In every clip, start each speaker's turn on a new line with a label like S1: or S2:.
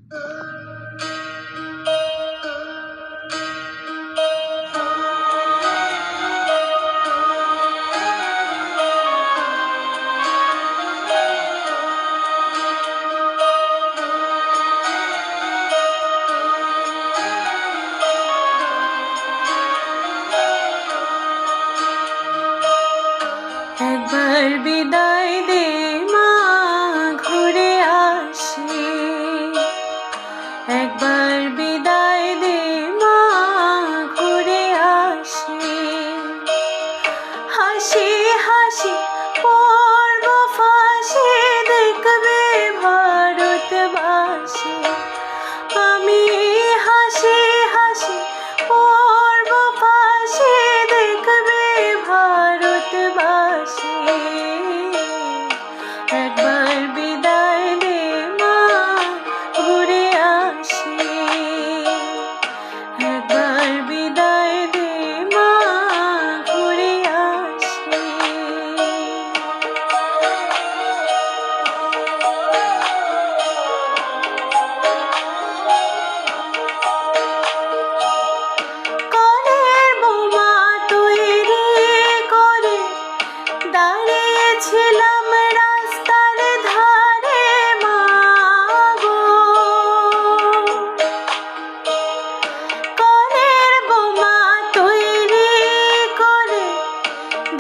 S1: একবার বিদায় দে মা, ঘুরে আসি। একবার বিদায় দে মা, ঘুরে আসি। হাসি হাসি পড়ব ফাঁসি, দেখবে ভারতবাসী। আমি হাসি হাসি পড়ব ফাঁসি, দেখবে ভারতবাসী। একবার বিদায় দে মা, ঘুরে আসি। একবার বিদায় দে মা, ঘুরে আসি। কলের বোমা তৈরি করে দাঁড়িয়েছিলাম রাস্তার ধারে মা গো। কলের বোমা তৈরি করে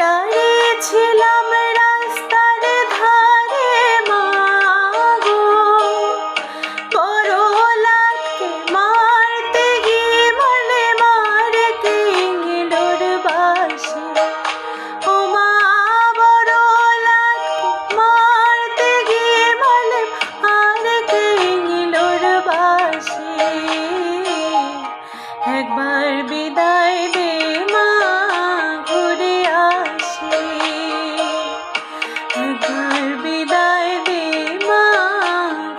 S1: দাঁড়িয়েছিলাম রাস্তার ধারে মা গো। বড় লাটকে মারতে গিয়ে বলে মারে কিংলোর বাসি। ও মা, বড় লাটকে মারতে গিয়ে বলে মারে কিংলোর বাসি। একবার বিদায় দে মা, ঘুরে আসি। একবার বিদায় দে মা,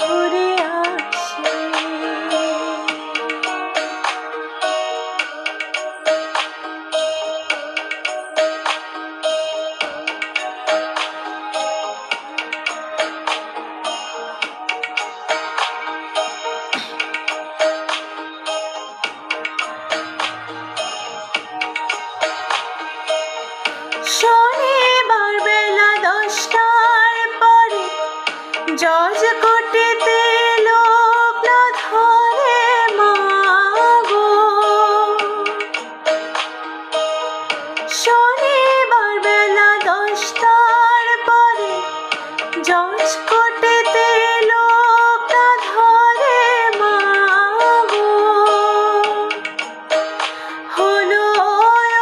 S1: ঘুরে আসি। শনিবার বেলা 10টার পরে জজ কোর্টেতে লোক না ধরে মা গো। শনিবার বেলা 10টার পরে জজ কোর্টেতে লোক না ধরে মা গো। হলো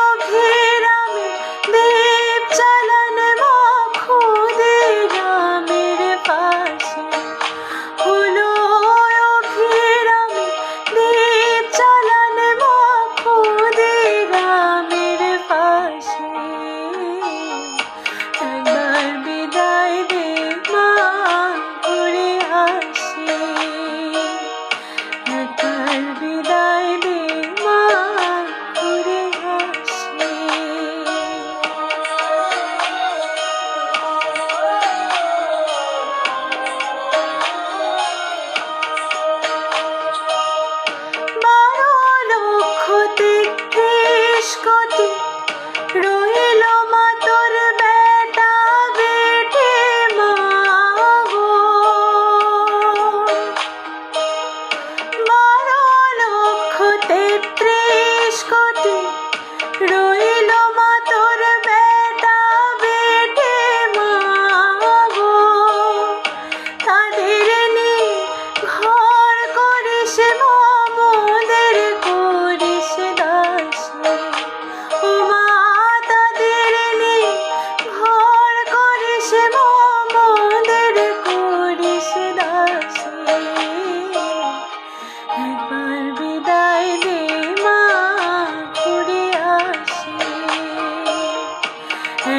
S1: অভিরামে দীপ জ্বালান মা, ক্ষুদিরামের পাশে। হলো অভিরামে দীপ জ্বালান মা, ক্ষুদিরামের পাশে। একবার বিদায় দে মা, ঘুরে আসি। একবার বিদায় দে মা, ঘুরে আসি। বারো লক্ষ ৩৩ কোটি রইল মা তোর বেটা বেটে মা গো। 12 লক্ষ ৩৩ কোটি রইল মা তোর বেটা বেটে মা গো। তাদের নিয়ে ঘর করিস মা, মোদের করিস দাসী। ও মা, তাদের নিয়ে ঘর করিস মা, মোদের করিস দাসী। একবার বিদায় দে মা, ঘুরে আসি।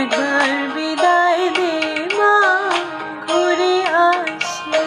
S1: একবার বিদায় দে মা, ঘুরে আসি।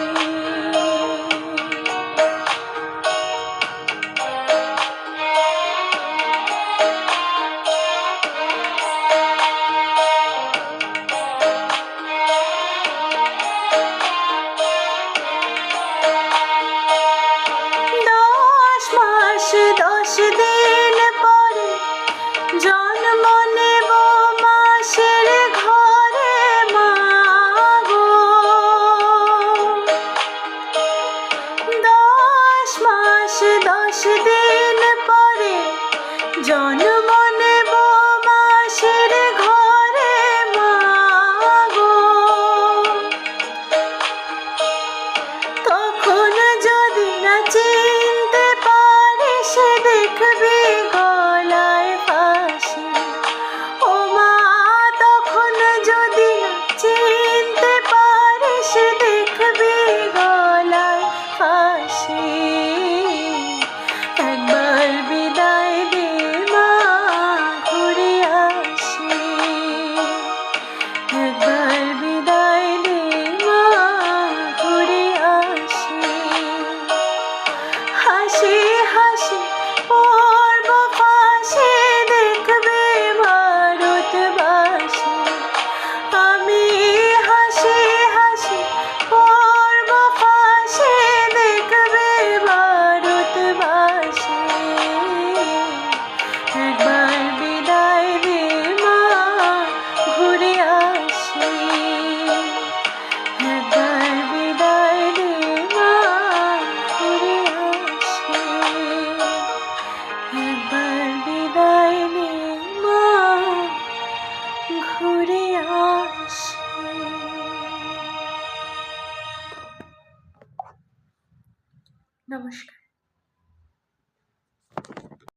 S1: 10 দিন পরে জন্ম নেব মাসির ঘরে মা গো। তখন যদি না চিনতে পারিস দেখবি গো